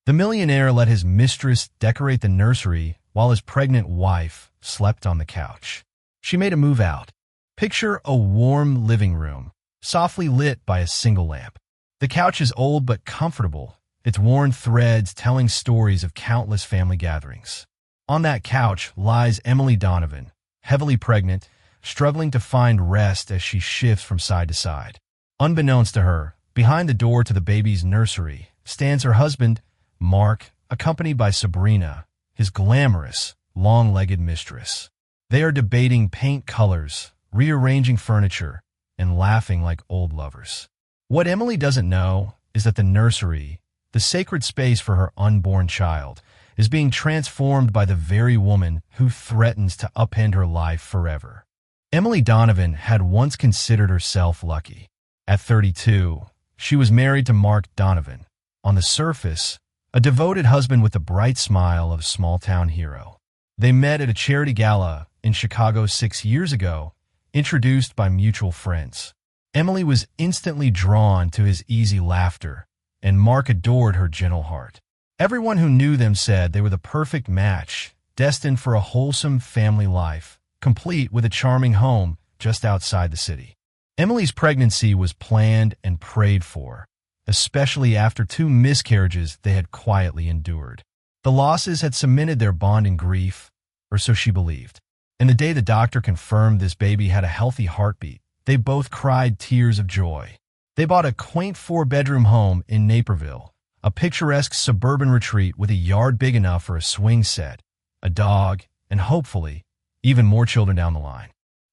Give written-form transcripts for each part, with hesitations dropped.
The millionaire let his mistress decorate the nursery while his pregnant wife slept on the couch. She made a move out. Picture a warm living room, softly lit by a single lamp. The couch is old but comfortable, its worn threads telling stories of countless family gatherings. On that couch lies Emily Donovan, heavily pregnant, struggling to find rest as she shifts from side to side. Unbeknownst to her, behind the door to the baby's nursery stands her husband, Mark, accompanied by Sabrina, his glamorous, long-legged mistress. They are debating paint colors, rearranging furniture, and laughing like old lovers. What Emily doesn't know is that the nursery, the sacred space for her unborn child, is being transformed by the very woman who threatens to upend her life forever. Emily Donovan had once considered herself lucky. At 32, she was married to Mark Donovan. On the surface, a devoted husband with the bright smile of a small-town hero. They met at a charity gala in Chicago 6 years ago, introduced by mutual friends. Emily was instantly drawn to his easy laughter, and Mark adored her gentle heart. Everyone who knew them said they were the perfect match, destined for a wholesome family life, complete with a charming home just outside the city. Emily's pregnancy was planned and prayed for, especially after 2 miscarriages they had quietly endured. The losses had cemented their bond in grief, or so she believed. And the day the doctor confirmed this baby had a healthy heartbeat, they both cried tears of joy. They bought a quaint 4-bedroom home in Naperville, a picturesque suburban retreat with a yard big enough for a swing set, a dog, and hopefully, even more children down the line.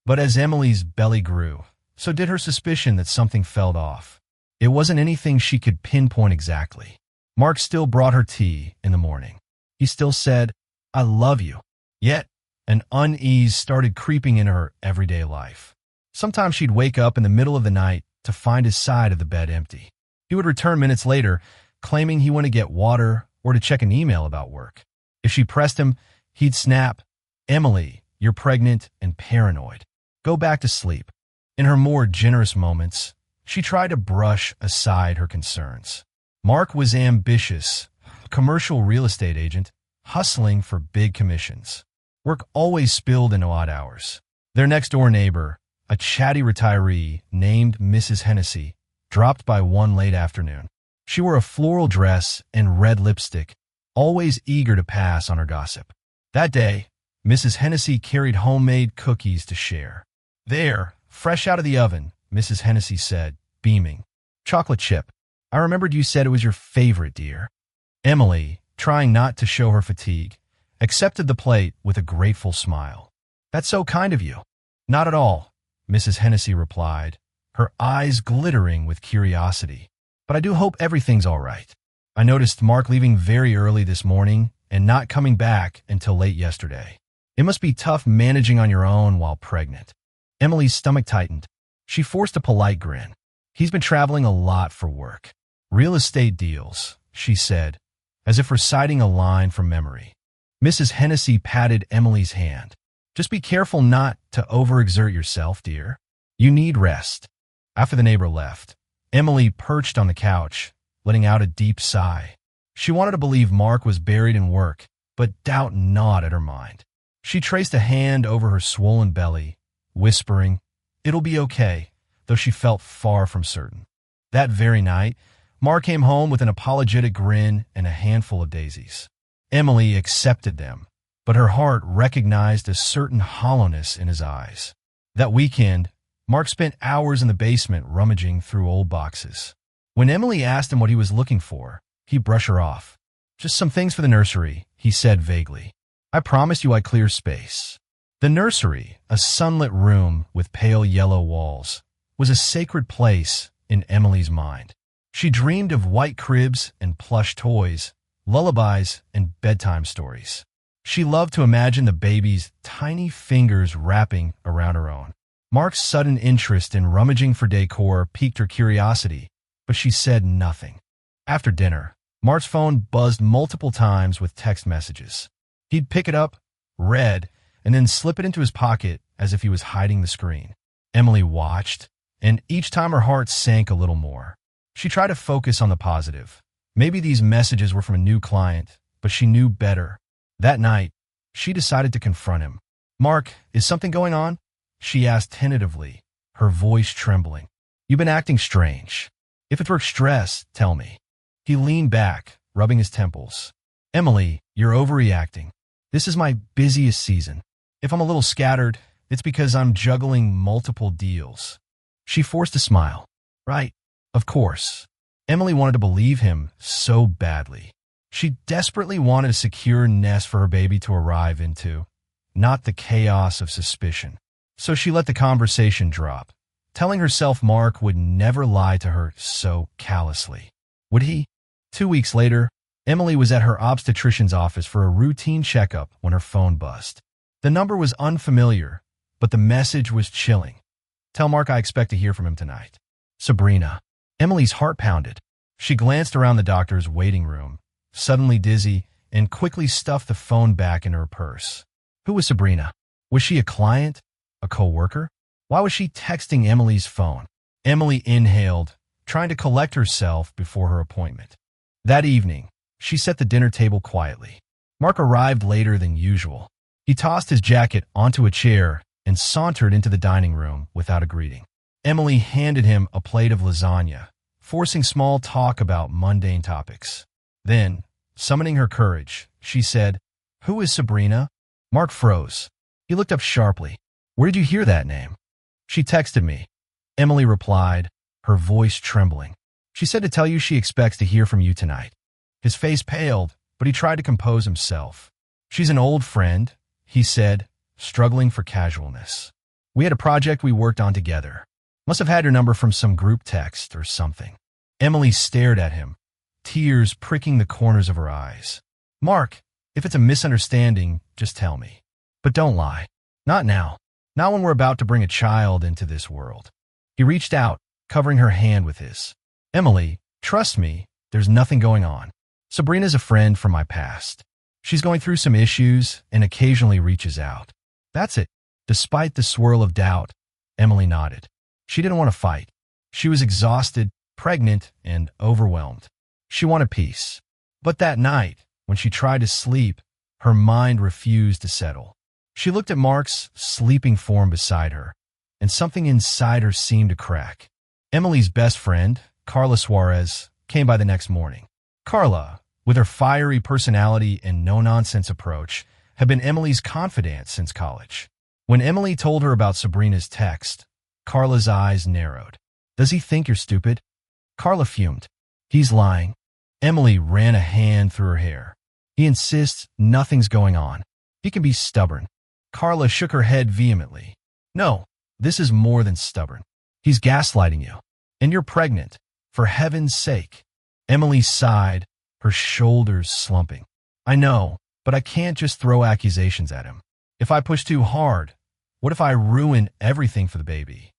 But as Emily's belly grew, so did her suspicion that something felt off. It wasn't anything she could pinpoint exactly. Mark still brought her tea in the morning. He still said, "I love you." Yet, an unease started creeping into her everyday life. Sometimes she'd wake up in the middle of the night to find his side of the bed empty. He would return minutes later, claiming he went to get water or to check an email about work. If she pressed him, he'd snap, "Emily, you're pregnant and paranoid. Go back to sleep." In her more generous moments, she tried to brush aside her concerns. Mark was ambitious, a commercial real estate agent, hustling for big commissions. Work always spilled into odd hours. Their next-door neighbor, a chatty retiree named Mrs. Hennessy, dropped by one late afternoon. She wore a floral dress and red lipstick, always eager to pass on her gossip. That day, Mrs. Hennessy carried homemade cookies to share. "There, fresh out of the oven," Mrs. Hennessy said, beaming. "Chocolate chip. I remembered you said it was your favorite, dear." Emily, trying not to show her fatigue, accepted the plate with a grateful smile. "That's so kind of you." "Not at all," Mrs. Hennessy replied, her eyes glittering with curiosity. "But I do hope everything's all right. I noticed Mark leaving very early this morning and not coming back until late yesterday. It must be tough managing on your own while pregnant." Emily's stomach tightened. She forced a polite grin. "He's been traveling a lot for work. Real estate deals," she said, as if reciting a line from memory. Mrs. Hennessy patted Emily's hand. "Just be careful not to overexert yourself, dear. You need rest." After the neighbor left, Emily perched on the couch, letting out a deep sigh. She wanted to believe Mark was buried in work, but doubt gnawed at her mind. She traced a hand over her swollen belly, whispering, "It'll be okay," though she felt far from certain. That very night, Mark came home with an apologetic grin and a handful of daisies. Emily accepted them, but her heart recognized a certain hollowness in his eyes. That weekend, Mark spent hours in the basement rummaging through old boxes. When Emily asked him what he was looking for, he brushed her off. "Just some things for the nursery," he said vaguely. "I promised you I'd clear space." The nursery, a sunlit room with pale yellow walls, was a sacred place in Emily's mind. She dreamed of white cribs and plush toys, lullabies and bedtime stories. She loved to imagine the baby's tiny fingers wrapping around her own. Mark's sudden interest in rummaging for decor piqued her curiosity, but she said nothing. After dinner, Mark's phone buzzed multiple times with text messages. He'd pick it up, read, and then slip it into his pocket as if he was hiding the screen. Emily watched, and each time her heart sank a little more. She tried to focus on the positive. Maybe these messages were from a new client, but she knew better. That night, she decided to confront him. "Mark, is something going on?" she asked tentatively, her voice trembling. "You've been acting strange. If it's work stress, tell me." He leaned back, rubbing his temples. "Emily, you're overreacting. This is my busiest season. If I'm a little scattered, it's because I'm juggling multiple deals." She forced a smile. "Right, of course." Emily wanted to believe him so badly. She desperately wanted a secure nest for her baby to arrive into, not the chaos of suspicion. So she let the conversation drop, telling herself Mark would never lie to her so callously. Would he? 2 weeks later, Emily was at her obstetrician's office for a routine checkup when her phone buzzed. The number was unfamiliar, but the message was chilling. "Tell Mark I expect to hear from him tonight. Sabrina." Emily's heart pounded. She glanced around the doctor's waiting room, suddenly dizzy, and quickly stuffed the phone back in her purse. Who was Sabrina? Was she a client? A co-worker? Why was she texting Emily's phone? Emily inhaled, trying to collect herself before her appointment. That evening, she set the dinner table quietly. Mark arrived later than usual. He tossed his jacket onto a chair and sauntered into the dining room without a greeting. Emily handed him a plate of lasagna, forcing small talk about mundane topics. Then, summoning her courage, she said, "Who is Sabrina?" Mark froze. He looked up sharply. "Where did you hear that name?" "She texted me," Emily replied, her voice trembling. "She said to tell you she expects to hear from you tonight." His face paled, but he tried to compose himself. "She's an old friend," he said, struggling for casualness. "We had a project we worked on together. Must have had your number from some group text or something." Emily stared at him, tears pricking the corners of her eyes. "Mark, if it's a misunderstanding, just tell me. But don't lie. Not now. Not when we're about to bring a child into this world." He reached out, covering her hand with his. "Emily, trust me, there's nothing going on. Sabrina's a friend from my past. She's going through some issues and occasionally reaches out. That's it." Despite the swirl of doubt, Emily nodded. She didn't want to fight. She was exhausted, pregnant, and overwhelmed. She wanted peace. But that night, when she tried to sleep, her mind refused to settle. She looked at Mark's sleeping form beside her, and something inside her seemed to crack. Emily's best friend, Carla Suarez, came by the next morning. Carla, with her fiery personality and no-nonsense approach, had been Emily's confidant since college. When Emily told her about Sabrina's text, Carla's eyes narrowed. "Does he think you're stupid?" Carla fumed. "He's lying." Emily ran a hand through her hair. "He insists nothing's going on. He can be stubborn." Carla shook her head vehemently. "No, this is more than stubborn. He's gaslighting you. And you're pregnant. For heaven's sake." Emily sighed, her shoulders slumping. "I know, but I can't just throw accusations at him. If I push too hard, what if I ruin everything for the baby?"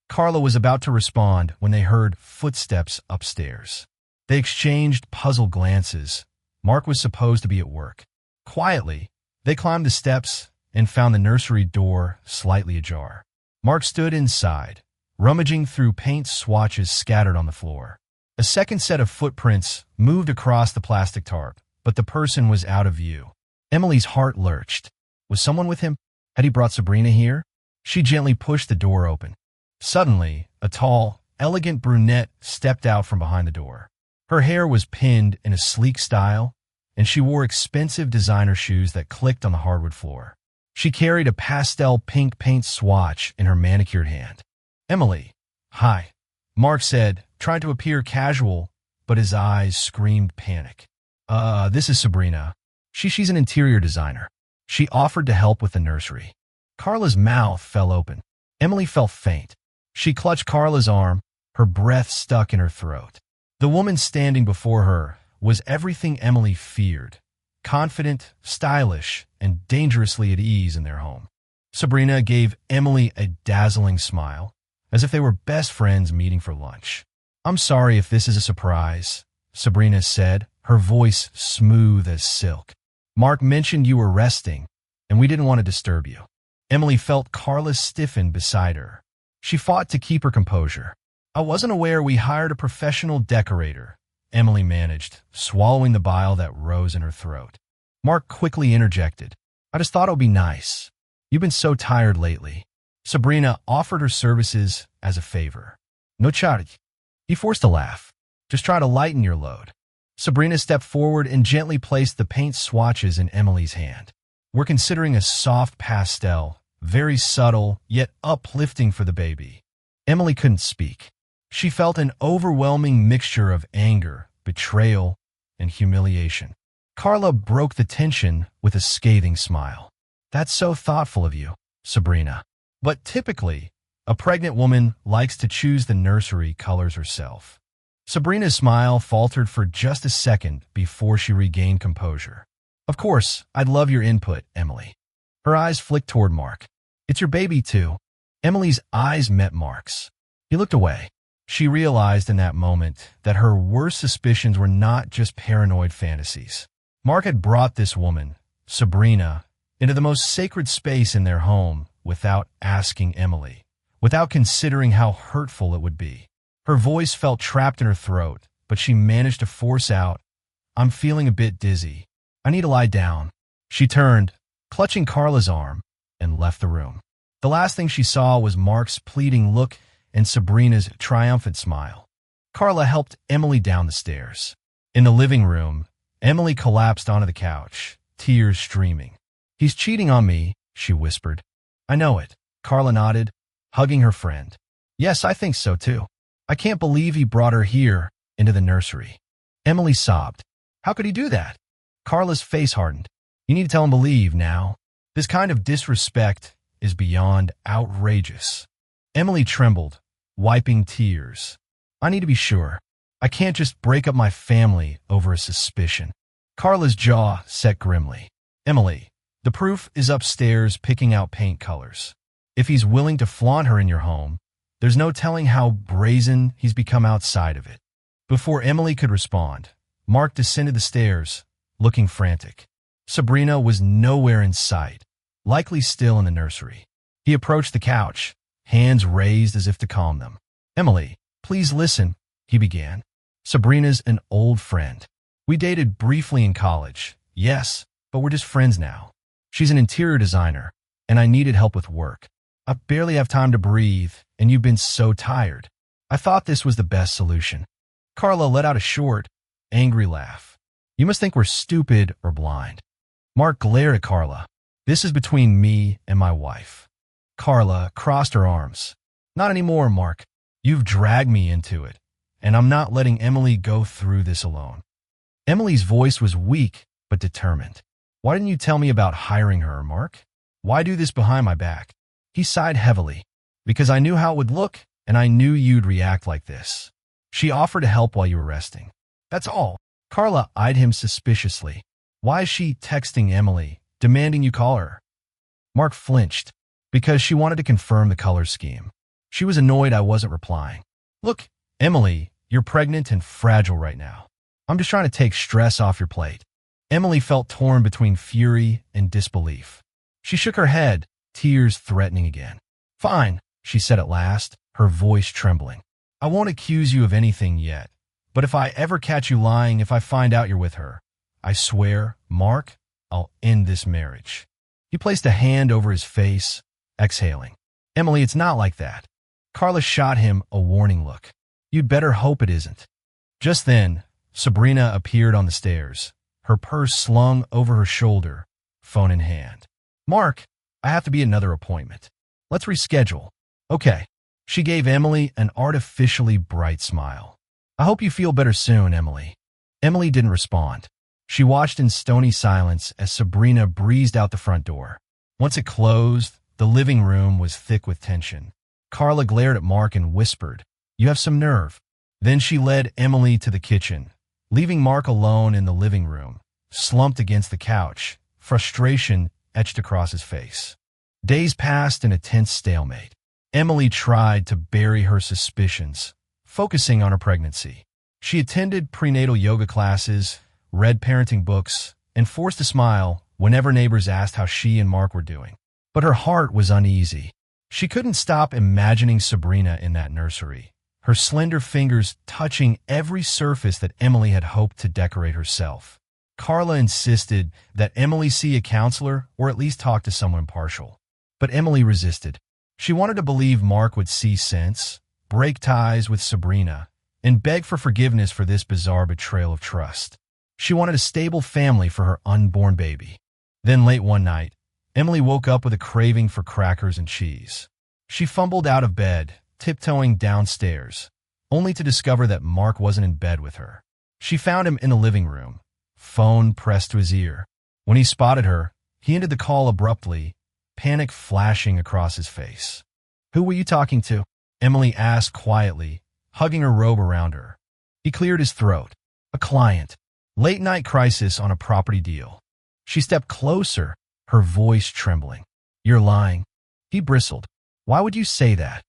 Carla was about to respond when they heard footsteps upstairs. They exchanged puzzled glances. Mark was supposed to be at work. Quietly, they climbed the steps and found the nursery door slightly ajar. Mark stood inside, rummaging through paint swatches scattered on the floor. A second set of footprints moved across the plastic tarp, but the person was out of view. Emily's heart lurched. Was someone with him? Had he brought Sabrina here? She gently pushed the door open. Suddenly, a tall, elegant brunette stepped out from behind the door. Her hair was pinned in a sleek style, and she wore expensive designer shoes that clicked on the hardwood floor. She carried a pastel pink paint swatch in her manicured hand. "Emily." "Hi," Mark said, trying to appear casual, but his eyes screamed panic. This is Sabrina. She's an interior designer. She offered to help with the nursery." Carla's mouth fell open. Emily felt faint. She clutched Carla's arm, her breath stuck in her throat. The woman standing before her was everything Emily feared: confident, stylish, and dangerously at ease in their home. Sabrina gave Emily a dazzling smile, as if they were best friends meeting for lunch. "I'm sorry if this is a surprise," Sabrina said, her voice smooth as silk. "Mark mentioned you were resting, and we didn't want to disturb you." Emily felt Carla stiffen beside her. She fought to keep her composure. "I wasn't aware we hired a professional decorator," Emily managed, swallowing the bile that rose in her throat. Mark quickly interjected. I just thought it would be nice. You've been so tired lately. Sabrina offered her services as a favor. No charge. He forced a laugh. Just try to lighten your load. Sabrina stepped forward and gently placed the paint swatches in Emily's hand. We're considering a soft pastel, very subtle, yet uplifting for the baby. Emily couldn't speak. She felt an overwhelming mixture of anger, betrayal, and humiliation. Carla broke the tension with a scathing smile. That's so thoughtful of you, Sabrina. But typically, a pregnant woman likes to choose the nursery colors herself. Sabrina's smile faltered for just a second before she regained composure. Of course, I'd love your input, Emily. Her eyes flicked toward Mark. It's your baby, too. Emily's eyes met Mark's. He looked away. She realized in that moment that her worst suspicions were not just paranoid fantasies. Mark had brought this woman, Sabrina, into the most sacred space in their home without asking Emily, without considering how hurtful it would be. Her voice felt trapped in her throat, but she managed to force out, I'm feeling a bit dizzy. I need to lie down. She turned, clutching Carla's arm, and left the room. The last thing she saw was Mark's pleading look and Sabrina's triumphant smile. Carla helped Emily down the stairs. In the living room, Emily collapsed onto the couch, tears streaming. He's cheating on me, she whispered. I know it, Carla nodded, hugging her friend. Yes, I think so too. I can't believe he brought her here, into the nursery. Emily sobbed. How could he do that? Carla's face hardened. You need to tell him to leave now. This kind of disrespect is beyond outrageous. Emily trembled, wiping tears. I need to be sure. I can't just break up my family over a suspicion. Carla's jaw set grimly. Emily, the proof is upstairs picking out paint colors. If he's willing to flaunt her in your home, there's no telling how brazen he's become outside of it. Before Emily could respond, Mark descended the stairs, looking frantic. Sabrina was nowhere in sight, likely still in the nursery. He approached the couch, hands raised as if to calm them. Emily, please listen, he began. Sabrina's an old friend. We dated briefly in college, yes, but we're just friends now. She's an interior designer, and I needed help with work. I barely have time to breathe, and you've been so tired. I thought this was the best solution. Carla let out a short, angry laugh. You must think we're stupid or blind. Mark glared at Carla. This is between me and my wife. Carla crossed her arms. Not anymore, Mark. You've dragged me into it, and I'm not letting Emily go through this alone. Emily's voice was weak but determined. Why didn't you tell me about hiring her, Mark? Why do this behind my back? He sighed heavily. Because I knew how it would look, and I knew you'd react like this. She offered to help while you were resting. That's all. Carla eyed him suspiciously. Why is she texting Emily, demanding you call her? Mark flinched, because she wanted to confirm the color scheme. She was annoyed I wasn't replying. Look, Emily, you're pregnant and fragile right now. I'm just trying to take stress off your plate. Emily felt torn between fury and disbelief. She shook her head, tears threatening again. Fine, she said at last, her voice trembling. I won't accuse you of anything yet, but if I ever catch you lying, if I find out you're with her, I swear, Mark, I'll end this marriage. He placed a hand over his face, exhaling. Emily, it's not like that. Carla shot him a warning look. You'd better hope it isn't. Just then, Sabrina appeared on the stairs, her purse slung over her shoulder, phone in hand. Mark, I have to be at another appointment. Let's reschedule. Okay. She gave Emily an artificially bright smile. I hope you feel better soon, Emily. Emily didn't respond. She watched in stony silence as Sabrina breezed out the front door. Once it closed, the living room was thick with tension. Carla glared at Mark and whispered, You have some nerve. Then she led Emily to the kitchen, leaving Mark alone in the living room, slumped against the couch, frustration etched across his face. Days passed in a tense stalemate. Emily tried to bury her suspicions, focusing on her pregnancy. She attended prenatal yoga classes, read parenting books, and forced a smile whenever neighbors asked how she and Mark were doing. But her heart was uneasy. She couldn't stop imagining Sabrina in that nursery, her slender fingers touching every surface that Emily had hoped to decorate herself. Carla insisted that Emily see a counselor or at least talk to someone impartial. But Emily resisted. She wanted to believe Mark would see sense, break ties with Sabrina, and beg for forgiveness for this bizarre betrayal of trust. She wanted a stable family for her unborn baby. Then late one night, Emily woke up with a craving for crackers and cheese. She fumbled out of bed, tiptoeing downstairs, only to discover that Mark wasn't in bed with her. She found him in the living room, phone pressed to his ear. When he spotted her, he ended the call abruptly, panic flashing across his face. "Who were you talking to?" Emily asked quietly, hugging her robe around her. He cleared his throat. "A client. Late-night crisis on a property deal." She stepped closer, her voice trembling. "You're lying." He bristled. "Why would you say that?"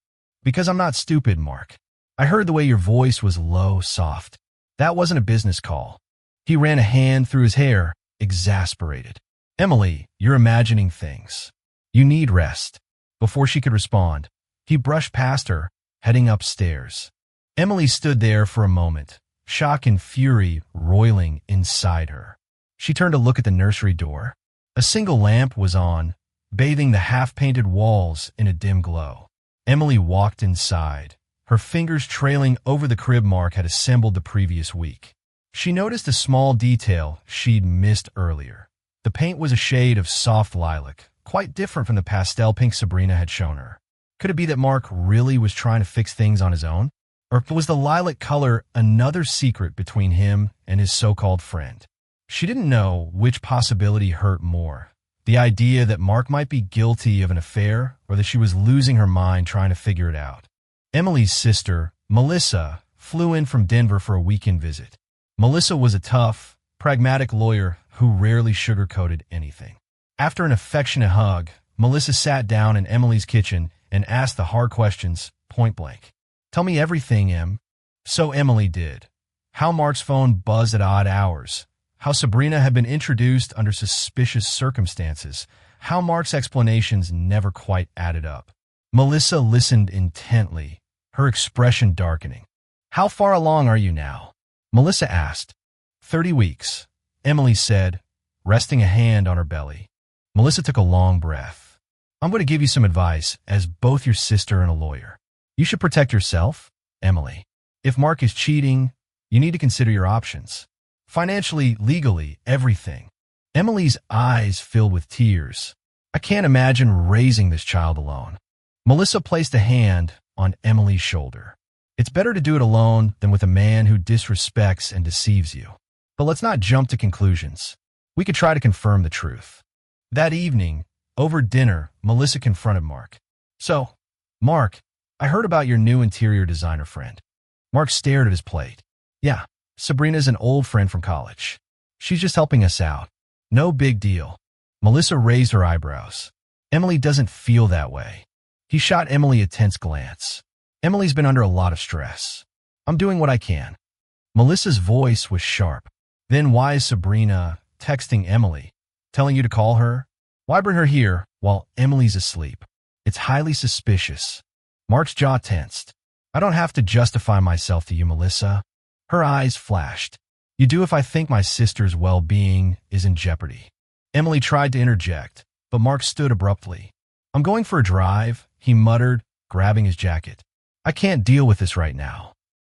"Because I'm not stupid, Mark. I heard the way your voice was low, soft. That wasn't a business call." He ran a hand through his hair, exasperated. "Emily, you're imagining things. You need rest." Before she could respond, he brushed past her, heading upstairs. Emily stood there for a moment, shock and fury roiling inside her. She turned to look at the nursery door. A single lamp was on, bathing the half-painted walls in a dim glow. Emily walked inside, her fingers trailing over the crib Mark had assembled the previous week. She noticed a small detail she'd missed earlier. The paint was a shade of soft lilac, quite different from the pastel pink Sabrina had shown her. Could it be that Mark really was trying to fix things on his own? Or was the lilac color another secret between him and his so-called friend? She didn't know which possibility hurt more. The idea that Mark might be guilty of an affair, or that she was losing her mind trying to figure it out. Emily's sister, Melissa, flew in from Denver for a weekend visit. Melissa was a tough, pragmatic lawyer who rarely sugarcoated anything. After an affectionate hug, Melissa sat down in Emily's kitchen and asked the hard questions, point blank. "Tell me everything, Em." So Emily did. How Mark's phone buzzed at odd hours. How Sabrina had been introduced under suspicious circumstances. How Mark's explanations never quite added up. Melissa listened intently, her expression darkening. "How far along are you now?" Melissa asked. 30 weeks, Emily said, resting a hand on her belly. Melissa took a long breath. "I'm going to give you some advice as both your sister and a lawyer. You should protect yourself, Emily. If Mark is cheating, you need to consider your options. Financially, legally, everything." Emily's eyes filled with tears. "I can't imagine raising this child alone." Melissa placed a hand on Emily's shoulder. "It's better to do it alone than with a man who disrespects and deceives you. But let's not jump to conclusions. We could try to confirm the truth." That evening, over dinner, Melissa confronted Mark. "So, Mark, I heard about your new interior designer friend." Mark stared at his plate. "Yeah, Sabrina's an old friend from college. She's just helping us out. No big deal." Melissa raised her eyebrows. "Emily doesn't feel that way." He shot Emily a tense glance. "Emily's been under a lot of stress. I'm doing what I can." Melissa's voice was sharp. "Then why is Sabrina texting Emily, telling you to call her? Why bring her here while Emily's asleep? It's highly suspicious." Mark's jaw tensed. "I don't have to justify myself to you, Melissa." Her eyes flashed. "You do if I think my sister's well-being is in jeopardy." Emily tried to interject, but Mark stood abruptly. "I'm going for a drive," he muttered, grabbing his jacket. "I can't deal with this right now."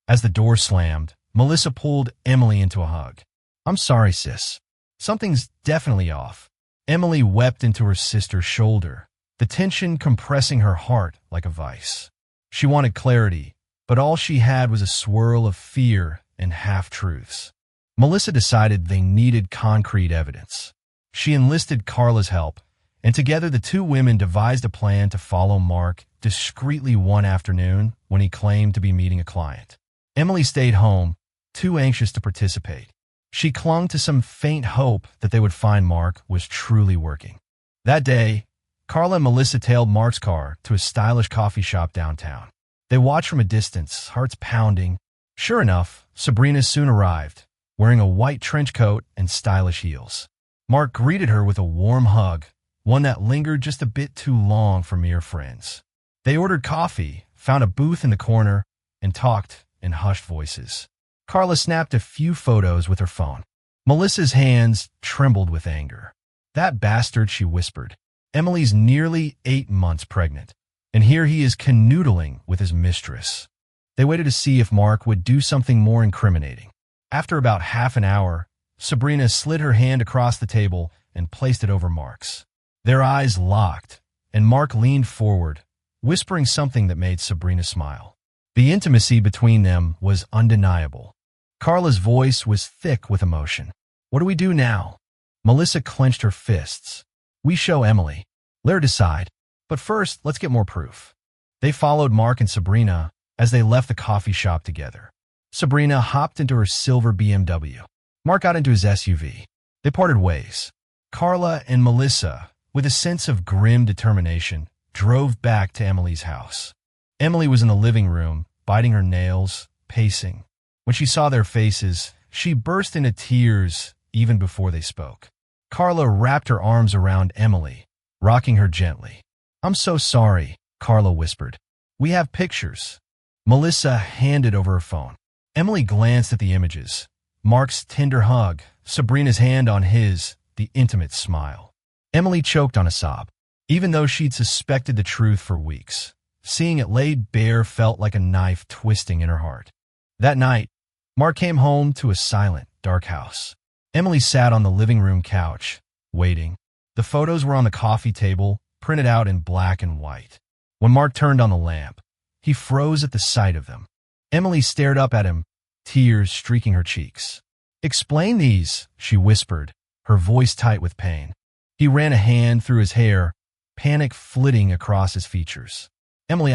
As the door slammed, Melissa pulled Emily into a hug. "I'm sorry, sis. Something's definitely off." Emily wept into her sister's shoulder, the tension compressing her heart like a vice. She wanted clarity, but all she had was a swirl of fear and half-truths. Melissa decided they needed concrete evidence. She enlisted Carla's help, and together the two women devised a plan to follow Mark discreetly one afternoon when he claimed to be meeting a client. Emily stayed home, too anxious to participate. She clung to some faint hope that they would find Mark was truly working. That day, Carla and Melissa tailed Mark's car to a stylish coffee shop downtown. They watched from a distance, hearts pounding. Sure enough, Sabrina soon arrived, wearing a white trench coat and stylish heels. Mark greeted her with a warm hug, one that lingered just a bit too long for mere friends. They ordered coffee, found a booth in the corner, and talked in hushed voices. Carla snapped a few photos with her phone. Melissa's hands trembled with anger. "That bastard," she whispered. "Emily's nearly 8 months pregnant, and here he is canoodling with his mistress." They waited to see if Mark would do something more incriminating. After about half an hour, Sabrina slid her hand across the table and placed it over Mark's. Their eyes locked, and Mark leaned forward, whispering something that made Sabrina smile. The intimacy between them was undeniable. Carla's voice was thick with emotion. "What do we do now?" Melissa clenched her fists. "We show Emily. Let her decide. But first, let's get more proof." They followed Mark and Sabrina as they left the coffee shop together. Sabrina hopped into her silver BMW. Mark got into his SUV. They parted ways. Carla and Melissa, with a sense of grim determination, drove back to Emily's house. Emily was in the living room, biting her nails, pacing. When she saw their faces, she burst into tears even before they spoke. Carla wrapped her arms around Emily, rocking her gently. "I'm so sorry," Carla whispered. "We have pictures." Melissa handed over her phone. Emily glanced at the images. Mark's tender hug, Sabrina's hand on his, the intimate smile. Emily choked on a sob. Even though she'd suspected the truth for weeks, seeing it laid bare felt like a knife twisting in her heart. That night, Mark came home to a silent, dark house. Emily sat on the living room couch, waiting. The photos were on the coffee table, printed out in black and white. When Mark turned on the lamp, he froze at the sight of them. Emily stared up at him, tears streaking her cheeks. "Explain these," she whispered, her voice tight with pain. He ran a hand through his hair, panic flitting across his features. "Emily,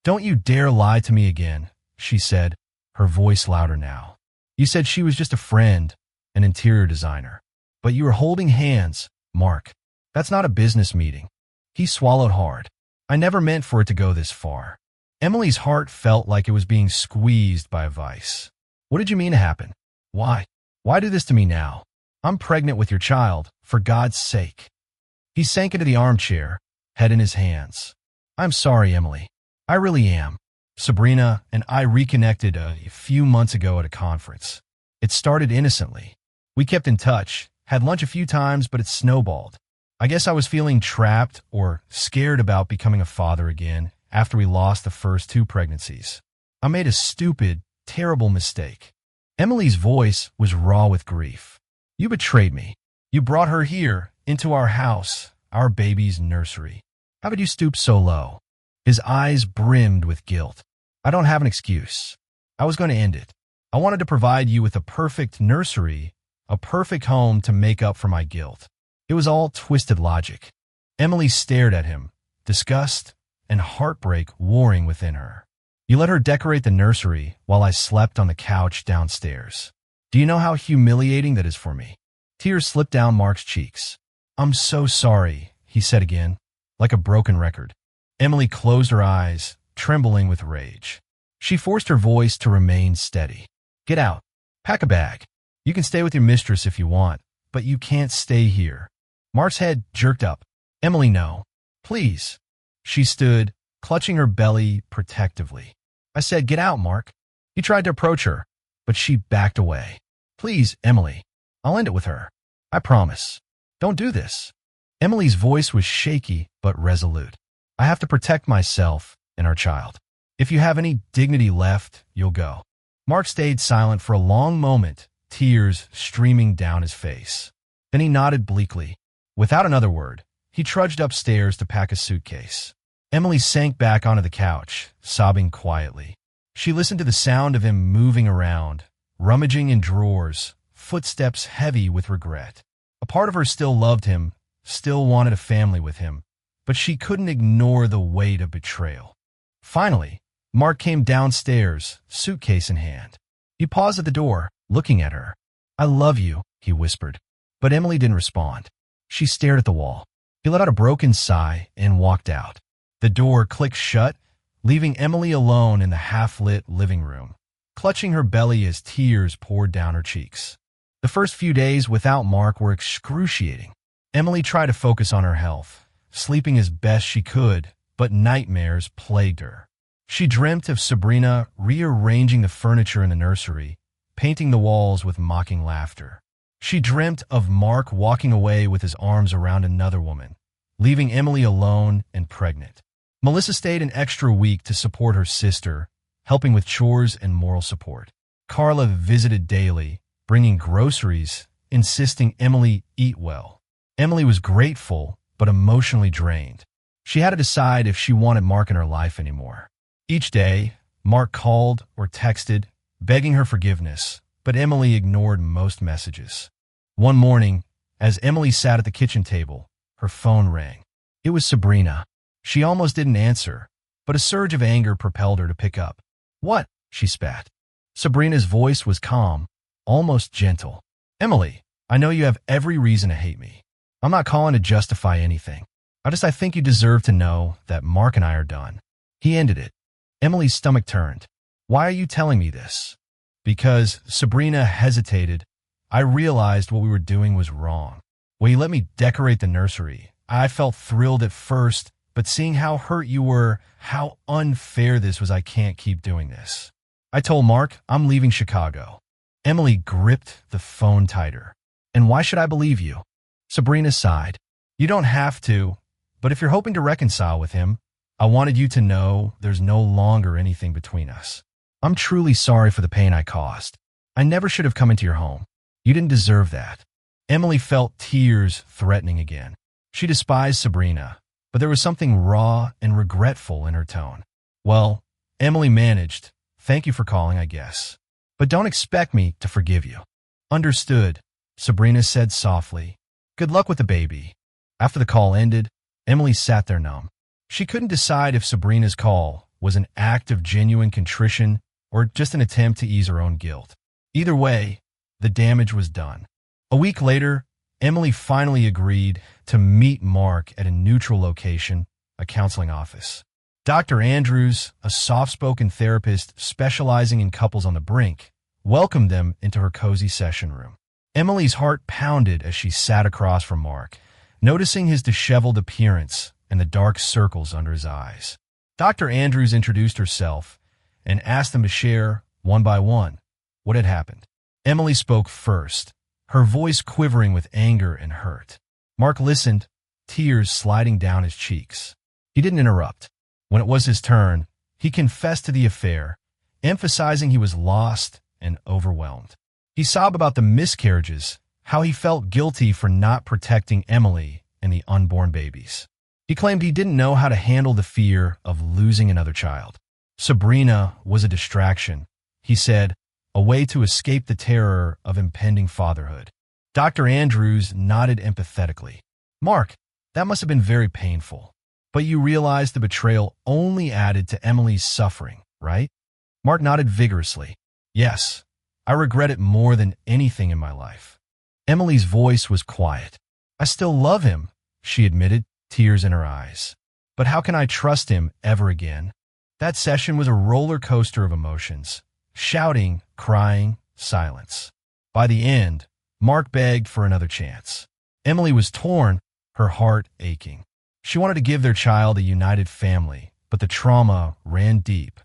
don't you dare lie to me again," she said, her voice louder now. "You said she was just a friend, an interior designer. But you were holding hands, Mark. That's not a business meeting." He swallowed hard. "I never meant for it to go this far." Emily's heart felt like it was being squeezed by a vice. "What did you mean to happen? Why? Why do this to me now? I'm pregnant with your child, for God's sake." He sank into the armchair, head in his hands. "I'm sorry, Emily. I really am. Sabrina and I reconnected a few months ago at a conference. It started innocently. We kept in touch, had lunch a few times, but it snowballed. I guess I was feeling trapped or scared about becoming a father again after we lost the first 2 pregnancies. I made a stupid, terrible mistake." Emily's voice was raw with grief. "You betrayed me. You brought her here, into our house, our baby's nursery. How could you stoop so low?" His eyes brimmed with guilt. "I don't have an excuse. I was going to end it. I wanted to provide you with a perfect nursery, a perfect home to make up for my guilt." It was all twisted logic. Emily stared at him, disgust and heartbreak warring within her. "You let her decorate the nursery while I slept on the couch downstairs. Do you know how humiliating that is for me?" Tears slipped down Mark's cheeks. "I'm so sorry," he said again, like a broken record. Emily closed her eyes, trembling with rage. She forced her voice to remain steady. "Get out. Pack a bag. You can stay with your mistress if you want, but you can't stay here." Mark's head jerked up. "Emily, no. Please." She stood, clutching her belly protectively. "I said get out, Mark." He tried to approach her, but she backed away. "Please, Emily. I'll end it with her. I promise. Don't do this." Emily's voice was shaky but resolute. "I have to protect myself and our child. If you have any dignity left, you'll go." Mark stayed silent for a long moment, tears streaming down his face. Then he nodded bleakly. Without another word, he trudged upstairs to pack a suitcase. Emily sank back onto the couch, sobbing quietly. She listened to the sound of him moving around, rummaging in drawers, footsteps heavy with regret. A part of her still loved him, still wanted a family with him, but she couldn't ignore the weight of betrayal. Finally, Mark came downstairs, suitcase in hand. He paused at the door, looking at her. "I love you," he whispered. But Emily didn't respond. She stared at the wall. He let out a broken sigh and walked out. The door clicked shut, leaving Emily alone in the half-lit living room, clutching her belly as tears poured down her cheeks. The first few days without Mark were excruciating. Emily tried to focus on her health, sleeping as best she could, but nightmares plagued her. She dreamt of Sabrina rearranging the furniture in the nursery, painting the walls with mocking laughter. She dreamt of Mark walking away with his arms around another woman, leaving Emily alone and pregnant. Melissa stayed an extra week to support her sister, helping with chores and moral support. Carla visited daily, bringing groceries, insisting Emily eat well. Emily was grateful, but emotionally drained. She had to decide if she wanted Mark in her life anymore. Each day, Mark called or texted, begging her forgiveness, but Emily ignored most messages. One morning, as Emily sat at the kitchen table, her phone rang. It was Sabrina. She almost didn't answer, but a surge of anger propelled her to pick up. "What?" she spat. Sabrina's voice was calm, almost gentle. "Emily, I know you have every reason to hate me. I'm not calling to justify anything. I think you deserve to know that Mark and I are done." He ended it. Emily's stomach turned. "Why are you telling me this?" "Because," Sabrina hesitated, "I realized what we were doing was wrong. When you let me decorate the nursery, I felt thrilled at first, but seeing how hurt you were, how unfair this was, I can't keep doing this. I told Mark I'm leaving Chicago." Emily gripped the phone tighter. "And why should I believe you?" Sabrina sighed. "You don't have to, but if you're hoping to reconcile with him, I wanted you to know there's no longer anything between us. I'm truly sorry for the pain I caused. I never should have come into your home. You didn't deserve that." Emily felt tears threatening again. She despised Sabrina, but there was something raw and regretful in her tone. "Well," Emily managed, "thank you for calling, I guess. But don't expect me to forgive you." "Understood," Sabrina said softly. "Good luck with the baby." After the call ended, Emily sat there numb. She couldn't decide if Sabrina's call was an act of genuine contrition or just an attempt to ease her own guilt. Either way, the damage was done. A week later, Emily finally agreed to meet Mark at a neutral location, a counseling office. Dr. Andrews, a soft-spoken therapist specializing in couples on the brink, welcomed them into her cozy session room. Emily's heart pounded as she sat across from Mark, noticing his disheveled appearance and the dark circles under his eyes. Dr. Andrews introduced herself and asked them to share, one by one, what had happened. Emily spoke first, her voice quivering with anger and hurt. Mark listened, tears sliding down his cheeks. He didn't interrupt. When it was his turn, he confessed to the affair, emphasizing he was lost and overwhelmed. He sobbed about the miscarriages, how he felt guilty for not protecting Emily and the unborn babies. He claimed he didn't know how to handle the fear of losing another child. Sabrina was a distraction, he said, a way to escape the terror of impending fatherhood. Dr. Andrews nodded empathetically. "Mark, that must have been very painful. But you realized the betrayal only added to Emily's suffering, right?" Mark nodded vigorously. "Yes, I regret it more than anything in my life." Emily's voice was quiet. "I still love him," she admitted, tears in her eyes. "But how can I trust him ever again?" That session was a roller coaster of emotions. Shouting, crying, silence. By the end, Mark begged for another chance. Emily was torn, her heart aching. She wanted to give their child a united family, but the trauma ran deep.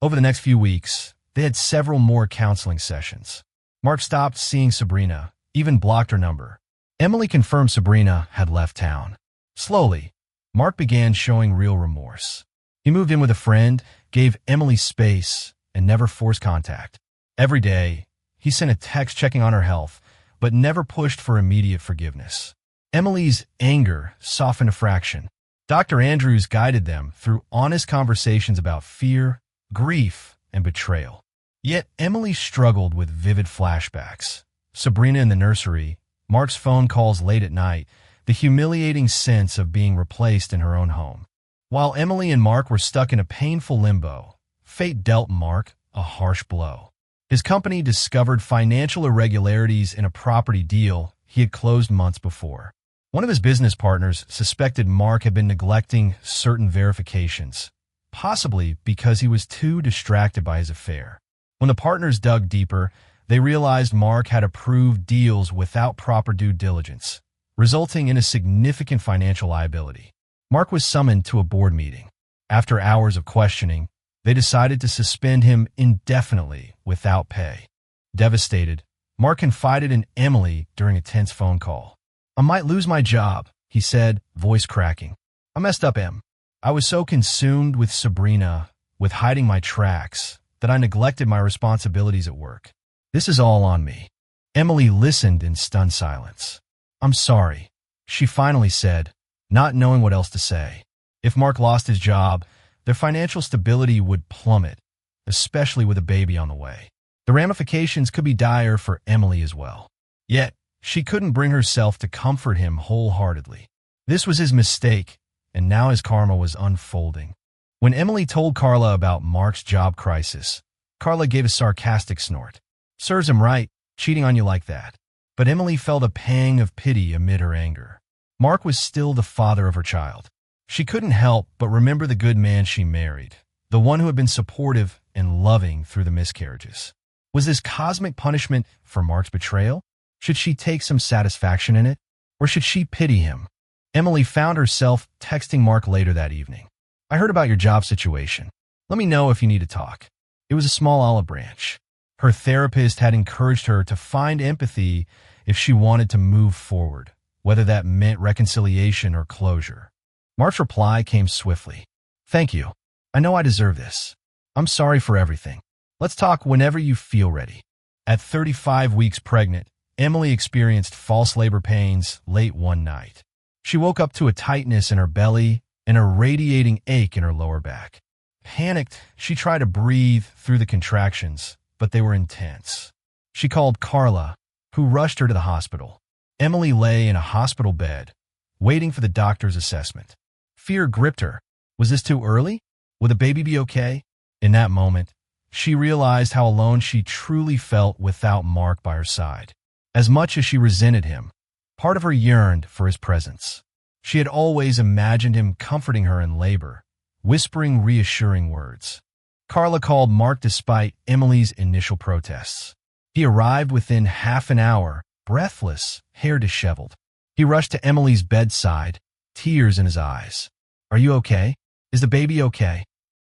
Over the next few weeks, they had several more counseling sessions. Mark stopped seeing Sabrina, even blocked her number. Emily confirmed Sabrina had left town. Slowly, Mark began showing real remorse. He moved in with a friend, gave Emily space, and never forced contact. Every day, he sent a text checking on her health, but never pushed for immediate forgiveness. Emily's anger softened a fraction. Dr. Andrews guided them through honest conversations about fear, grief, and betrayal. Yet Emily struggled with vivid flashbacks. Sabrina in the nursery, Mark's phone calls late at night, the humiliating sense of being replaced in her own home. While Emily and Mark were stuck in a painful limbo, fate dealt Mark a harsh blow. His company discovered financial irregularities in a property deal he had closed months before. One of his business partners suspected Mark had been neglecting certain verifications, possibly because he was too distracted by his affair. When the partners dug deeper, they realized Mark had approved deals without proper due diligence, resulting in a significant financial liability. Mark was summoned to a board meeting. After hours of questioning, They decided to suspend him indefinitely without pay. Devastated, Mark confided in Emily during a tense phone call. "I might lose my job," he said, voice cracking. "I messed up, Em. I was so consumed with Sabrina, with hiding my tracks, that I neglected my responsibilities at work. This is all on me." Emily listened in stunned silence. "I'm sorry," she finally said, not knowing what else to say. If Mark lost his job, their financial stability would plummet, especially with a baby on the way. The ramifications could be dire for Emily as well. Yet, she couldn't bring herself to comfort him wholeheartedly. This was his mistake, and now his karma was unfolding. When Emily told Carla about Mark's job crisis, Carla gave a sarcastic snort. "Serves him right, cheating on you like that." But Emily felt a pang of pity amid her anger. Mark was still the father of her child. She couldn't help but remember the good man she married, the one who had been supportive and loving through the miscarriages. Was this cosmic punishment for Mark's betrayal? Should she take some satisfaction in it? Or should she pity him? Emily found herself texting Mark later that evening. "I heard about your job situation. Let me know if you need to talk." It was a small olive branch. Her therapist had encouraged her to find empathy if she wanted to move forward, whether that meant reconciliation or closure. Mark's reply came swiftly. "Thank you. I know I deserve this. I'm sorry for everything. Let's talk whenever you feel ready." At 35 weeks pregnant, Emily experienced false labor pains late one night. She woke up to a tightness in her belly and a radiating ache in her lower back. Panicked, she tried to breathe through the contractions, but they were intense. She called Carla, who rushed her to the hospital. Emily lay in a hospital bed, waiting for the doctor's assessment. Fear gripped her. Was this too early? Would the baby be okay? In that moment, she realized how alone she truly felt without Mark by her side. As much as she resented him, part of her yearned for his presence. She had always imagined him comforting her in labor, whispering reassuring words. Carla called Mark despite Emily's initial protests. He arrived within half an hour, breathless, hair disheveled. He rushed to Emily's bedside, tears in his eyes. "Are you okay? Is the baby okay?"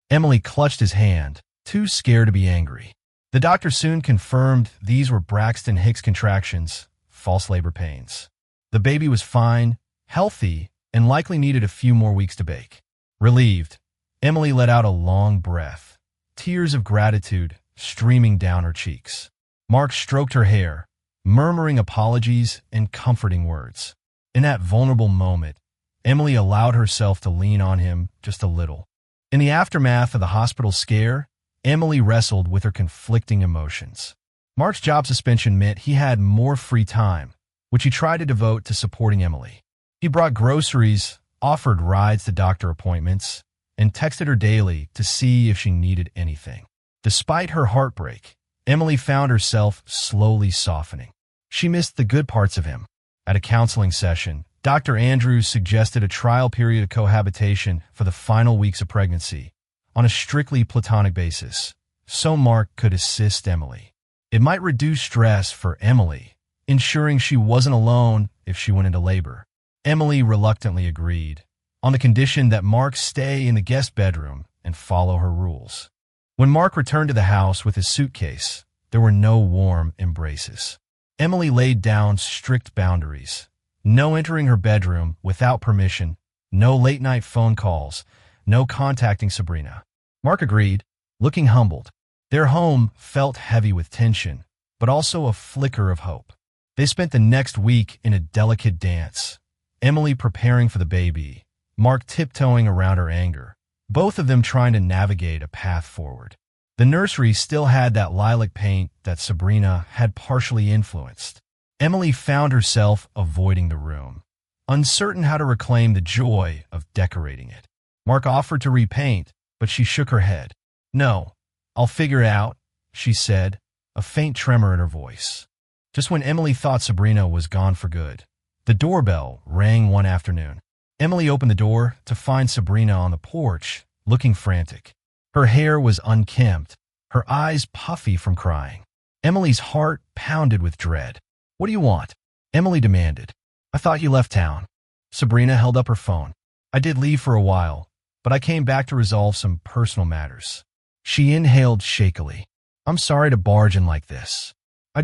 Emily clutched his hand, too scared to be angry. The doctor soon confirmed these were Braxton Hicks contractions, false labor pains. The baby was fine, healthy, and likely needed a few more weeks to bake. Relieved, Emily let out a long breath, tears of gratitude streaming down her cheeks. Mark stroked her hair, murmuring apologies and comforting words. In that vulnerable moment, Emily allowed herself to lean on him just a little. In the aftermath of the hospital scare, Emily wrestled with her conflicting emotions. Mark's job suspension meant he had more free time, which he tried to devote to supporting Emily. He brought groceries, offered rides to doctor appointments, and texted her daily to see if she needed anything. Despite her heartbreak, Emily found herself slowly softening. She missed the good parts of him. At a counseling session, Dr. Andrews suggested a trial period of cohabitation for the final weeks of pregnancy, on a strictly platonic basis, so Mark could assist Emily. It might reduce stress for Emily, ensuring she wasn't alone if she went into labor. Emily reluctantly agreed, on the condition that Mark stay in the guest bedroom and follow her rules. When Mark returned to the house with his suitcase, there were no warm embraces. Emily laid down strict boundaries. No entering her bedroom without permission, no late-night phone calls, no contacting Sabrina. Mark agreed, looking humbled. Their home felt heavy with tension, but also a flicker of hope. They spent the next week in a delicate dance, Emily preparing for the baby, Mark tiptoeing around her anger, both of them trying to navigate a path forward. The nursery still had that lilac paint that Sabrina had partially influenced. Emily found herself avoiding the room, uncertain how to reclaim the joy of decorating it. Mark offered to repaint, but she shook her head. "No, I'll figure it out," she said, a faint tremor in her voice. Just when Emily thought Sabrina was gone for good, the doorbell rang one afternoon. Emily opened the door to find Sabrina on the porch, looking frantic. Her hair was unkempt, her eyes puffy from crying. Emily's heart pounded with dread. "What do you want?" Emily demanded. "I thought you left town." Sabrina held up her phone. "I did leave for a while, but I came back to resolve some personal matters." She inhaled shakily. I'm sorry to barge in like this.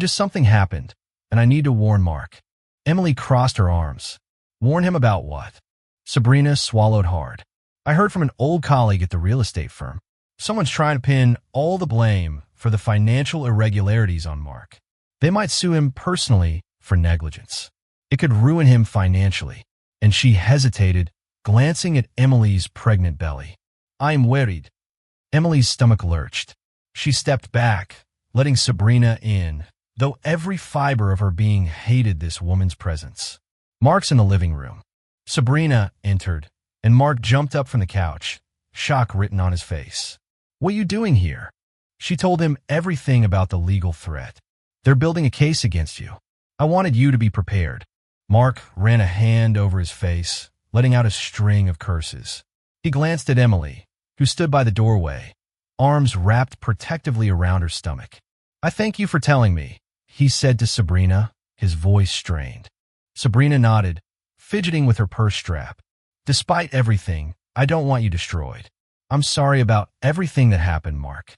Something happened, and I need to warn Mark. Emily crossed her arms. Warn him about what? Sabrina swallowed hard. I heard from an old colleague at the real estate firm. Someone's trying to pin all the blame for the financial irregularities on Mark. They might sue him personally for negligence. It could ruin him financially. And she hesitated, glancing at Emily's pregnant belly. I'm worried. Emily's stomach lurched. She stepped back, letting Sabrina in, though every fiber of her being hated this woman's presence. Mark's in the living room. Sabrina entered, and Mark jumped up from the couch, shock written on his face. What are you doing here? She told him everything about the legal threat. They're building a case against you. I wanted you to be prepared. Mark ran a hand over his face, letting out a string of curses. He glanced at Emily, who stood by the doorway, arms wrapped protectively around her stomach. I thank you for telling me, he said to Sabrina, his voice strained. Sabrina nodded, fidgeting with her purse strap. Despite everything, I don't want you destroyed. I'm sorry about everything that happened, Mark.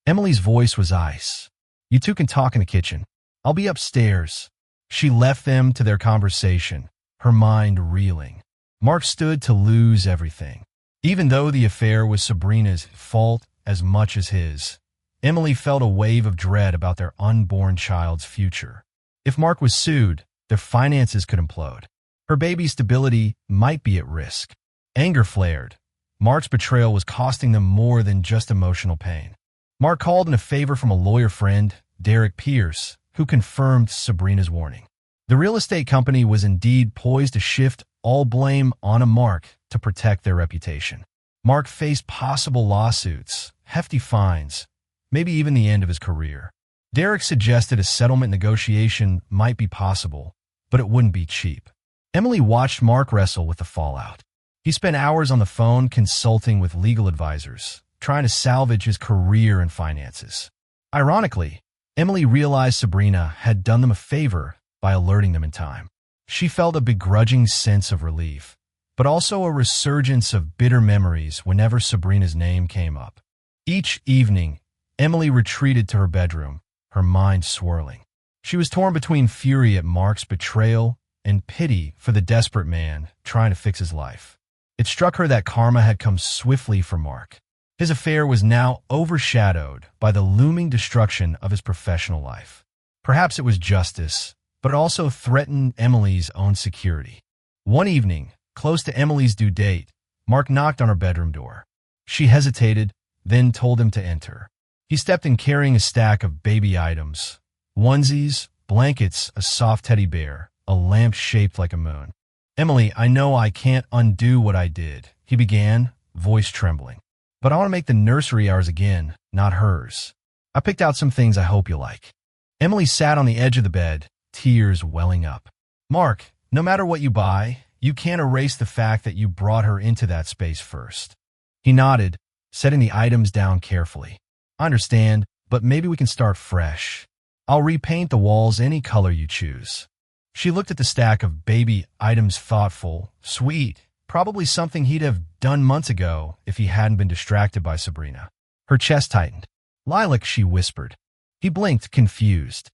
Emily's voice was ice. You two can talk in the kitchen. I'll be upstairs. She left them to their conversation, her mind reeling. Mark stood to lose everything. Even though the affair was Sabrina's fault as much as his, Emily felt a wave of dread about their unborn child's future. If Mark was sued, their finances could implode. Her baby's stability might be at risk. Anger flared. Mark's betrayal was costing them more than just emotional pain. Mark called in a favor from a lawyer friend, Derek Pierce, who confirmed Sabrina's warning. The real estate company was indeed poised to shift all blame on Mark to protect their reputation. Mark faced possible lawsuits, hefty fines, maybe even the end of his career. Derek suggested a settlement negotiation might be possible, but it wouldn't be cheap. Emily watched Mark wrestle with the fallout. He spent hours on the phone consulting with legal advisors, trying to salvage his career and finances. Ironically, Emily realized Sabrina had done them a favor by alerting them in time. She felt a begrudging sense of relief, but also a resurgence of bitter memories whenever Sabrina's name came up. Each evening, Emily retreated to her bedroom, her mind swirling. She was torn between fury at Mark's betrayal and pity for the desperate man trying to fix his life. It struck her that karma had come swiftly for Mark. His affair was now overshadowed by the looming destruction of his professional life. Perhaps it was justice, but it also threatened Emily's own security. One evening, close to Emily's due date, Mark knocked on her bedroom door. She hesitated, then told him to enter. He stepped in carrying a stack of baby items, onesies, blankets, a soft teddy bear, a lamp shaped like a moon. Emily, I know I can't undo what I did, he began, voice trembling. But I want to make the nursery ours again, not hers. I picked out some things I hope you like. Emily sat on the edge of the bed, tears welling up. Mark, no matter what you buy, you can't erase the fact that you brought her into that space first. He nodded, setting the items down carefully. I understand, but maybe we can start fresh. I'll repaint the walls any color you choose. She looked at the stack of baby items thoughtful, sweet, probably something he'd have done months ago if he hadn't been distracted by Sabrina. Her chest tightened. Lilac, she whispered. He blinked, confused.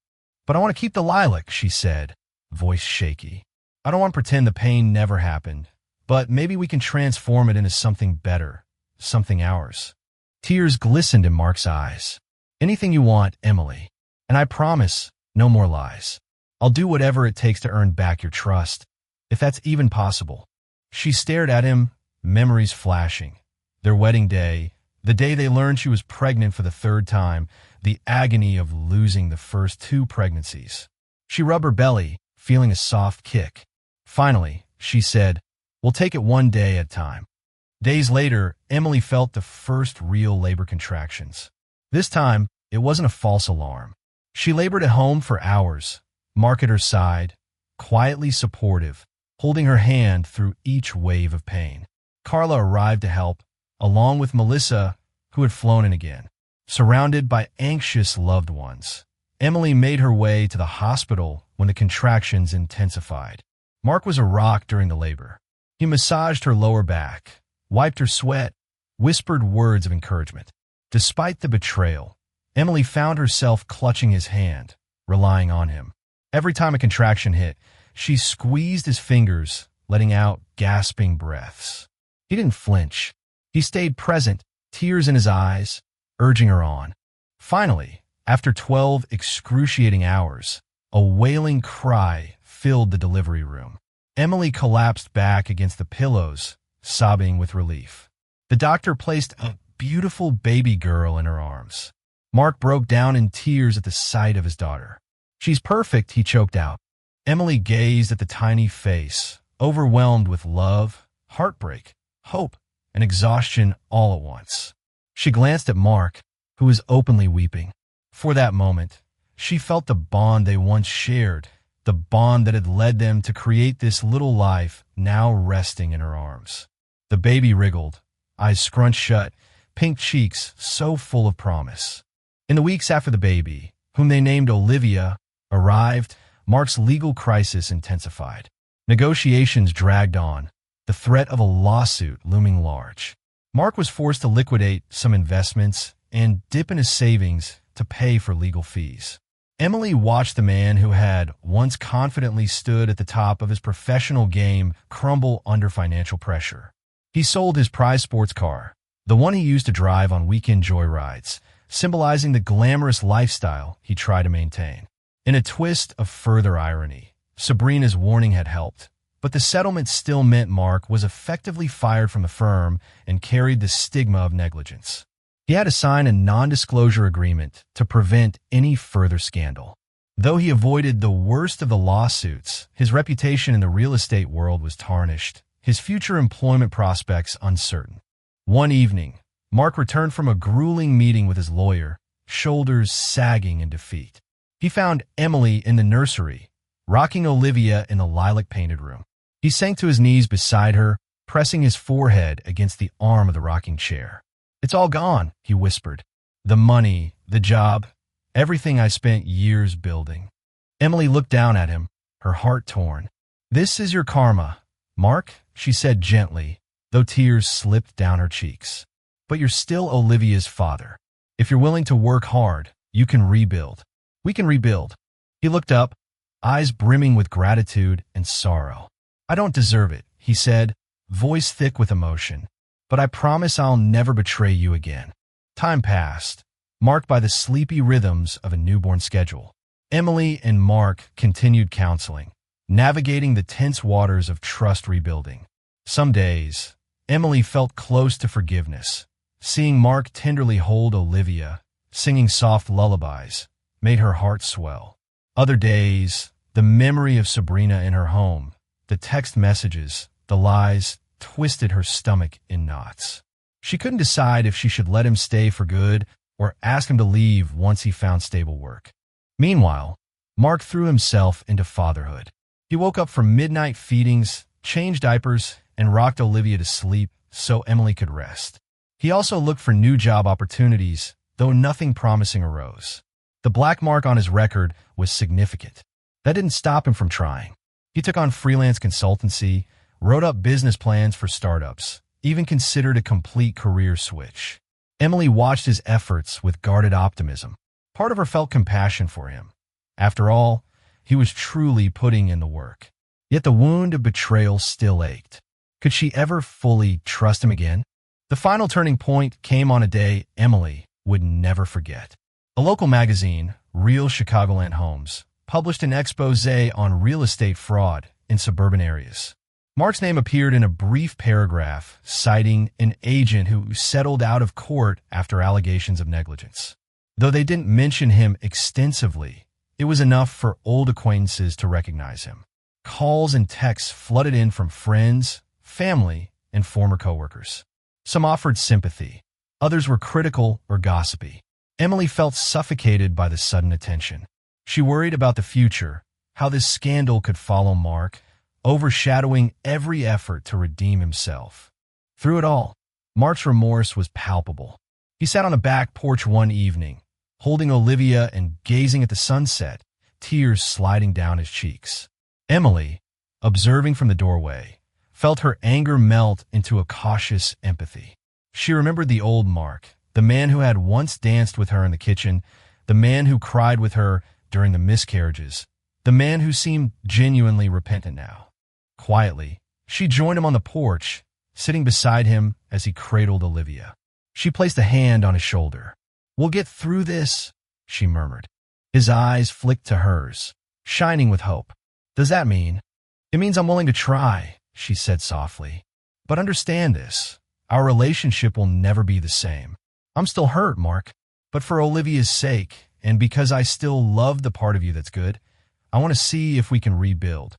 But I want to keep the lilac, she said, voice shaky. I don't want to pretend the pain never happened, but maybe we can transform it into something better, something ours. Tears glistened in Mark's eyes. Anything you want, Emily. And I promise, no more lies. I'll do whatever it takes to earn back your trust, if that's even possible. She stared at him, memories flashing. Their wedding day, the day they learned she was pregnant for the third time, the agony of losing the first 2 pregnancies. She rubbed her belly, feeling a soft kick. Finally, she said, we'll take it one day at a time. Days later, Emily felt the first real labor contractions. This time, it wasn't a false alarm. She labored at home for hours, Mark at her side, quietly supportive, holding her hand through each wave of pain. Carla arrived to help, along with Melissa, who had flown in again. Surrounded by anxious loved ones, Emily made her way to the hospital when the contractions intensified. Mark was a rock during the labor. He massaged her lower back, wiped her sweat, whispered words of encouragement. Despite the betrayal, Emily found herself clutching his hand, relying on him. Every time a contraction hit, she squeezed his fingers, letting out gasping breaths. He didn't flinch. He stayed present, tears in his eyes, urging her on. Finally, after 12 excruciating hours, a wailing cry filled the delivery room. Emily collapsed back against the pillows, sobbing with relief. The doctor placed a beautiful baby girl in her arms. Mark broke down in tears at the sight of his daughter. "She's perfect," he choked out. Emily gazed at the tiny face, overwhelmed with love, heartbreak, hope, and exhaustion all at once. She glanced at Mark, who was openly weeping. For that moment, she felt the bond they once shared, the bond that had led them to create this little life now resting in her arms. The baby wriggled, eyes scrunched shut, pink cheeks so full of promise. In the weeks after the baby, whom they named Olivia, arrived, Mark's legal crisis intensified. Negotiations dragged on, the threat of a lawsuit looming large. Mark was forced to liquidate some investments and dip in his savings to pay for legal fees. Emily watched the man who had once confidently stood at the top of his professional game crumble under financial pressure. He sold his prized sports car, the one he used to drive on weekend joyrides, symbolizing the glamorous lifestyle he tried to maintain. In a twist of further irony, Sabrina's warning had helped, but the settlement still meant Mark was effectively fired from the firm and carried the stigma of negligence. He had to sign a non-disclosure agreement to prevent any further scandal. Though he avoided the worst of the lawsuits, his reputation in the real estate world was tarnished, his future employment prospects uncertain. One evening, Mark returned from a grueling meeting with his lawyer, shoulders sagging in defeat. He found Emily in the nursery, rocking Olivia in the lilac-painted room. He sank to his knees beside her, pressing his forehead against the arm of the rocking chair. "It's all gone," he whispered. "The money, the job, everything I spent years building." Emily looked down at him, her heart torn. "This is your karma, Mark," she said gently, though tears slipped down her cheeks. "But you're still Olivia's father. If you're willing to work hard, you can rebuild. We can rebuild." He looked up, eyes brimming with gratitude and sorrow. "I don't deserve it," he said, voice thick with emotion, "but I promise I'll never betray you again." Time passed, marked by the sleepy rhythms of a newborn schedule. Emily and Mark continued counseling, navigating the tense waters of trust rebuilding. Some days, Emily felt close to forgiveness. Seeing Mark tenderly hold Olivia, singing soft lullabies, made her heart swell. Other days, the memory of Sabrina in her home, the text messages, the lies, twisted her stomach in knots. She couldn't decide if she should let him stay for good or ask him to leave once he found stable work. Meanwhile, Mark threw himself into fatherhood. He woke up from midnight feedings, changed diapers, and rocked Olivia to sleep so Emily could rest. He also looked for new job opportunities, though nothing promising arose. The black mark on his record was significant. That didn't stop him from trying. He took on freelance consultancy, wrote up business plans for startups, even considered a complete career switch. Emily watched his efforts with guarded optimism. Part of her felt compassion for him. After all, he was truly putting in the work. Yet the wound of betrayal still ached. Could she ever fully trust him again? The final turning point came on a day Emily would never forget. A local magazine, Real Chicagoland Homes, published an expose on real estate fraud in suburban areas. Mark's name appeared in a brief paragraph citing an agent who settled out of court after allegations of negligence. Though they didn't mention him extensively, it was enough for old acquaintances to recognize him. Calls and texts flooded in from friends, family, and former coworkers. Some offered sympathy. Others were critical or gossipy. Emily felt suffocated by the sudden attention. She worried about the future, how this scandal could follow Mark, overshadowing every effort to redeem himself. Through it all, Mark's remorse was palpable. He sat on the back porch one evening, holding Olivia and gazing at the sunset, tears sliding down his cheeks. Emily, observing from the doorway, felt her anger melt into a cautious empathy. She remembered the old Mark, The man who had once danced with her in the kitchen, the man who cried with her during the miscarriages, the man who seemed genuinely repentant now. Quietly, she joined him on the porch, sitting beside him as he cradled Olivia. She placed a hand on his shoulder. "We'll get through this," she murmured. His eyes flicked to hers, shining with hope. "Does that mean?" "It means I'm willing to try," she said softly. "But understand this, our relationship will never be the same. I'm still hurt, Mark, but for Olivia's sake, and because I still love the part of you that's good, I want to see if we can rebuild."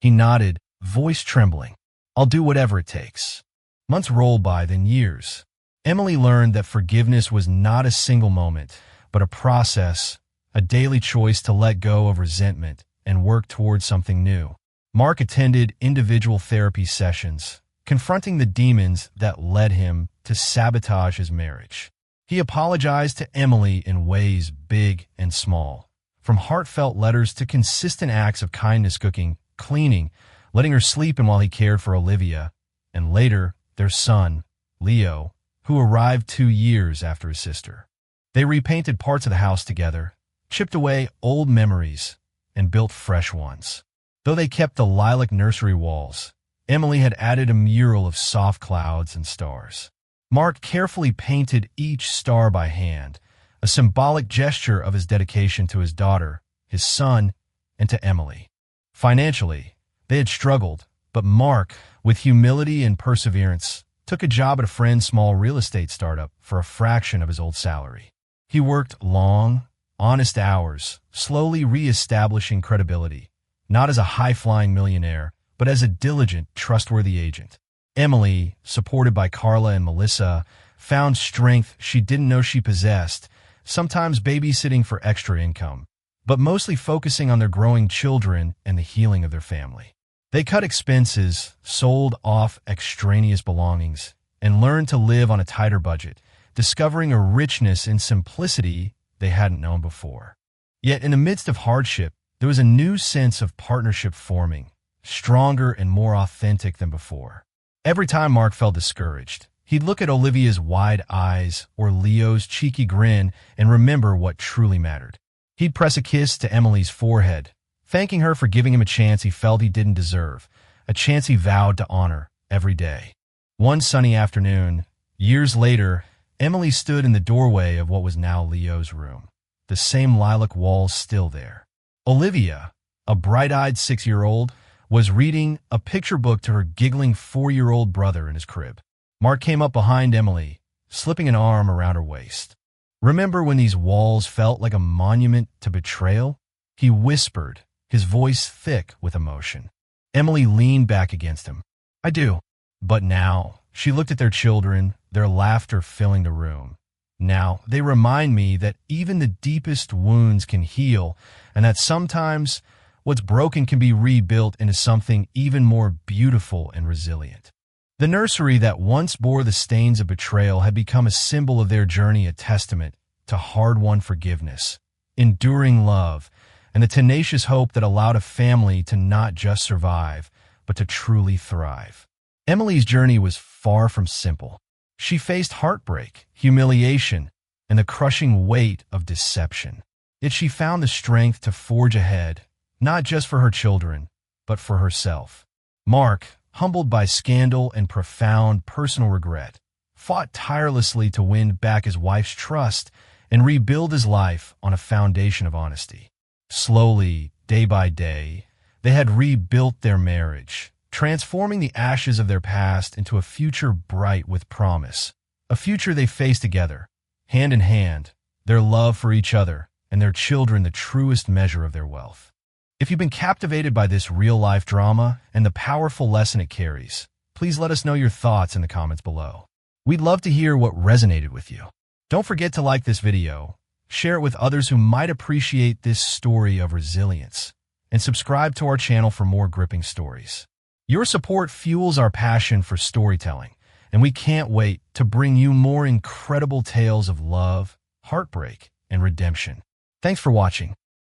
He nodded, voice trembling. "I'll do whatever it takes." Months rolled by, then years. Emily learned that forgiveness was not a single moment, but a process, a daily choice to let go of resentment and work towards something new. Mark attended individual therapy sessions, confronting the demons that led him to sabotage his marriage. He apologized to Emily in ways big and small, from heartfelt letters to consistent acts of kindness, cooking, cleaning, letting her sleep in while he cared for Olivia, and later, their son, Leo, who arrived 2 years after his sister. They repainted parts of the house together, chipped away old memories, and built fresh ones. Though they kept the lilac nursery walls, Emily had added a mural of soft clouds and stars. Mark carefully painted each star by hand, a symbolic gesture of his dedication to his daughter, his son, and to Emily. Financially, they had struggled, but Mark, with humility and perseverance, took a job at a friend's small real estate startup for a fraction of his old salary. He worked long, honest hours, slowly re-establishing credibility, not as a high-flying millionaire, but as a diligent, trustworthy agent. Emily, supported by Carla and Melissa, found strength she didn't know she possessed, sometimes babysitting for extra income, but mostly focusing on their growing children and the healing of their family. They cut expenses, sold off extraneous belongings, and learned to live on a tighter budget, discovering a richness in simplicity they hadn't known before. Yet in the midst of hardship, there was a new sense of partnership forming, stronger and more authentic than before. Every time Mark felt discouraged, he'd look at Olivia's wide eyes or Leo's cheeky grin and remember what truly mattered. He'd press a kiss to Emily's forehead, thanking her for giving him a chance he felt he didn't deserve, a chance he vowed to honor every day. One sunny afternoon, years later, Emily stood in the doorway of what was now Leo's room, the same lilac walls still there. Olivia, a bright-eyed 6-year-old, was reading a picture book to her giggling 4-year-old brother in his crib. Mark came up behind Emily, slipping an arm around her waist. "Remember when these walls felt like a monument to betrayal?" He whispered, his voice thick with emotion. Emily leaned back against him. "I do." But now, she looked at their children, their laughter filling the room. "Now, they remind me that even the deepest wounds can heal, and that sometimes what's broken can be rebuilt into something even more beautiful and resilient." The nursery that once bore the stains of betrayal had become a symbol of their journey, a testament to hard-won forgiveness, enduring love, and the tenacious hope that allowed a family to not just survive, but to truly thrive. Emily's journey was far from simple. She faced heartbreak, humiliation, and the crushing weight of deception. Yet she found the strength to forge ahead, not just for her children, but for herself. Mark, humbled by scandal and profound personal regret, fought tirelessly to win back his wife's trust and rebuild his life on a foundation of honesty. Slowly, day by day, they had rebuilt their marriage, transforming the ashes of their past into a future bright with promise, a future they faced together, hand in hand, their love for each other and their children the truest measure of their wealth. If you've been captivated by this real-life drama and the powerful lesson it carries, please let us know your thoughts in the comments below. We'd love to hear what resonated with you. Don't forget to like this video, share it with others who might appreciate this story of resilience, and subscribe to our channel for more gripping stories. Your support fuels our passion for storytelling, and we can't wait to bring you more incredible tales of love, heartbreak, and redemption. Thanks for watching.